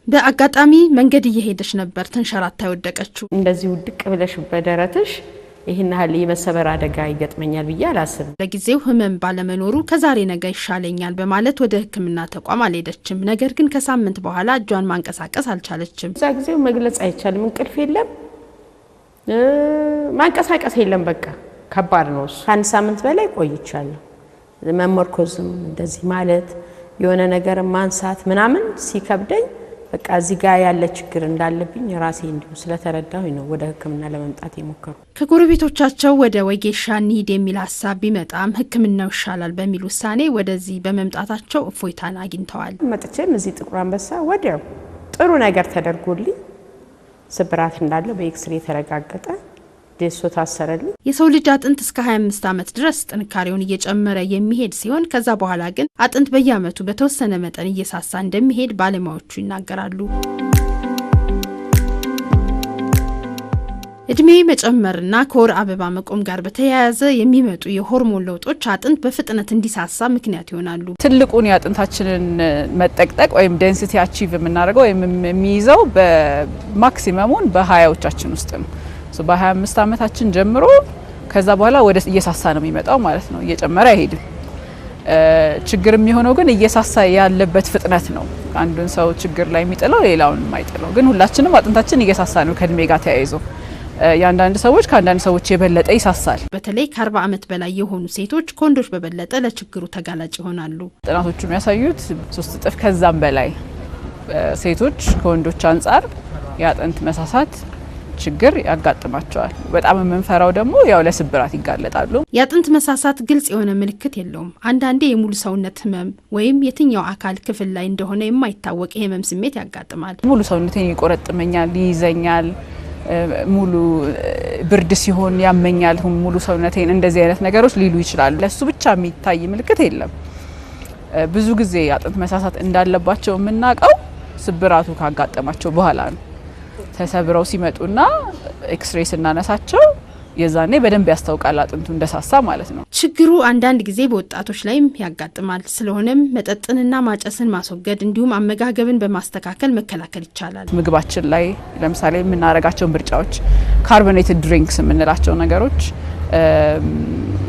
በአጋጣሚ መንገድ እየሄደች ነበር ተንሸራታ ወደቀችው። እንደዚህ ውድቅ ብለሽ በደረትሽ ይሄን ያህል የመሰበር አደጋ ይገጥመኛል ብዬ አላስብም። ለጊዜው ህመም ባለመኖሩ ከዛሬ ነገ ይሻለኛል በማለት ወደ ሕክምና ተቋም አልሄደችም። ነገር ግን ከሳምንት በኋላ እጇን ማንቀሳቀስ አልቻለችም። እዛ ጊዜው መግለጽ አይቻልም። እንቅልፍ የለም፣ ማንቀሳቀስ የለም። በቃ ከባድ ነው። ከአንድ ሳምንት በላይ ቆይቻለሁ። መመርኮዝም እንደዚህ ማለት የሆነ ነገር ማንሳት ምናምን ሲከብደኝ በቃ እዚህ ጋር ያለ ችግር እንዳለብኝ ራሴ እንዲሁ ስለተረዳሁኝ ነው ወደ ሕክምና ለመምጣት የሞከሩ። ከጎረቤቶቻቸው ወደ ወጌሻ እንሂድ የሚል ሀሳብ ቢመጣም ሕክምናው ይሻላል በሚል ውሳኔ ወደዚህ በመምጣታቸው እፎይታን አግኝተዋል። መጥቼም እዚህ ጥቁር አንበሳ ወዲያው ጥሩ ነገር ተደርጎልኝ ስብራት እንዳለ በኤክስሬ ተረጋገጠ። ደሶ ታሰረልኝ። የሰው ልጅ አጥንት እስከ 25 ዓመት ድረስ ጥንካሬውን እየጨመረ የሚሄድ ሲሆን ከዛ በኋላ ግን አጥንት በየዓመቱ በተወሰነ መጠን እየሳሳ እንደሚሄድ ባለሙያዎቹ ይናገራሉ። እድሜ መጨመርና ከወር አበባ መቆም ጋር በተያያዘ የሚመጡ የሆርሞን ለውጦች አጥንት በፍጥነት እንዲሳሳ ምክንያት ይሆናሉ። ትልቁን የአጥንታችንን መጠቅጠቅ ወይም ዴንሲቲ አቺቭ የምናደርገው ወይም የሚይዘው በማክሲመሙን በ20ዎቻችን ውስጥ ነው። በ25 ዓመታችን ጀምሮ ከዛ በኋላ ወደ እየሳሳ ነው የሚመጣው ማለት ነው። እየጨመረ አይሄድም። ችግር የሚሆነው ግን እየሳሳ ያለበት ፍጥነት ነው። አንዱን ሰው ችግር ላይ የሚጥለው ሌላውን የማይጥለው ግን ሁላችንም አጥንታችን እየሳሳ ነው ከእድሜ ጋር ተያይዞ። ያንዳንድ ሰዎች ከአንዳንድ ሰዎች የበለጠ ይሳሳል። በተለይ ከ40 ዓመት በላይ የሆኑ ሴቶች ከወንዶች በበለጠ ለችግሩ ተጋላጭ ይሆናሉ። ጥናቶቹ የሚያሳዩት 3 እጥፍ ከዛም በላይ ሴቶች ከወንዶች አንጻር የአጥንት መሳሳት ችግር ያጋጥማቸዋል። በጣም የምንፈራው ደግሞ ያው ለስብራት ይጋለጣሉ። የአጥንት መሳሳት ግልጽ የሆነ ምልክት የለውም። አንዳንዴ የሙሉ ሰውነት ህመም ወይም የትኛው አካል ክፍል ላይ እንደሆነ የማይታወቅ የህመም ስሜት ያጋጥማል። ሙሉ ሰውነቴን ይቆረጥመኛል፣ ይይዘኛል፣ ሙሉ ብርድ ሲሆን ያመኛል፣ ሙሉ ሰውነቴን እንደዚህ አይነት ነገሮች ሊሉ ይችላሉ። ለሱ ብቻ የሚታይ ምልክት የለም። ብዙ ጊዜ የአጥንት መሳሳት እንዳለባቸው የምናውቀው ስብራቱ ካጋጠማቸው በኋላ ነው። ተሰብረው ሲመጡና ኤክስሬይ ስናነሳቸው የዛኔ በደንብ ያስታውቃል አጥንቱ እንደሳሳ ማለት ነው። ችግሩ አንዳንድ ጊዜ በወጣቶች ላይም ያጋጥማል። ስለሆነም መጠጥንና ማጨስን ማስወገድ እንዲሁም አመጋገብን በማስተካከል መከላከል ይቻላል። ምግባችን ላይ ለምሳሌ የምናረጋቸው ምርጫዎች ካርቦኔትድ ድሪንክስ የምንላቸው ነገሮች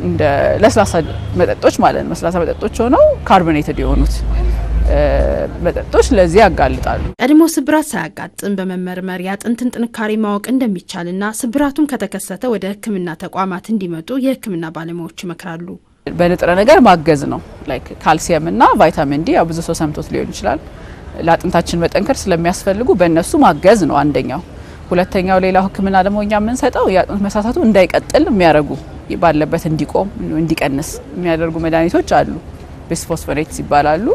እንደ ለስላሳ መጠጦች ማለት ነው። ለስላሳ መጠጦች ሆነው ካርቦኔትድ የሆኑት መጠጦች ለዚህ ያጋልጣሉ። ቀድሞ ስብራት ሳያጋጥም በመመርመር የአጥንትን ጥንካሬ ማወቅ እንደሚቻልና ስብራቱን ከተከሰተ ወደ ሕክምና ተቋማት እንዲመጡ የሕክምና ባለሙያዎች ይመክራሉ። በንጥረ ነገር ማገዝ ነው። ላይክ ካልሲየም እና ቫይታሚን ዲ ያው ብዙ ሰው ሰምቶት ሊሆን ይችላል። ለአጥንታችን መጠንከር ስለሚያስፈልጉ በእነሱ ማገዝ ነው አንደኛው። ሁለተኛው ሌላው ሕክምና ደግሞ እኛ የምንሰጠው የአጥንት መሳሳቱ እንዳይቀጥል የሚያደርጉ ባለበት እንዲቆም እንዲቀንስ የሚያደርጉ መድኃኒቶች አሉ። ቢስፎስፎኔትስ ይባላሉ።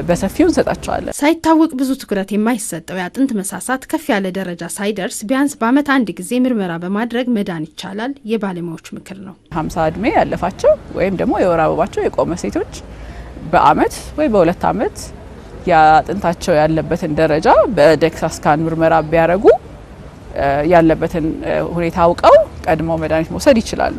በሰፊው እንሰጣቸዋለን። ሳይታወቅ ብዙ ትኩረት የማይሰጠው የአጥንት መሳሳት ከፍ ያለ ደረጃ ሳይደርስ ቢያንስ በአመት አንድ ጊዜ ምርመራ በማድረግ መዳን ይቻላል የባለሙያዎች ምክር ነው። 50 እድሜ ያለፋቸው ወይም ደግሞ የወር አበባቸው የቆመ ሴቶች በአመት ወይ በ2 አመት የአጥንታቸው ያለበትን ደረጃ በዴክሳ ስካን ምርመራ ቢያደርጉ ያለበትን ሁኔታ አውቀው ቀድሞ መድኃኒት መውሰድ ይችላሉ።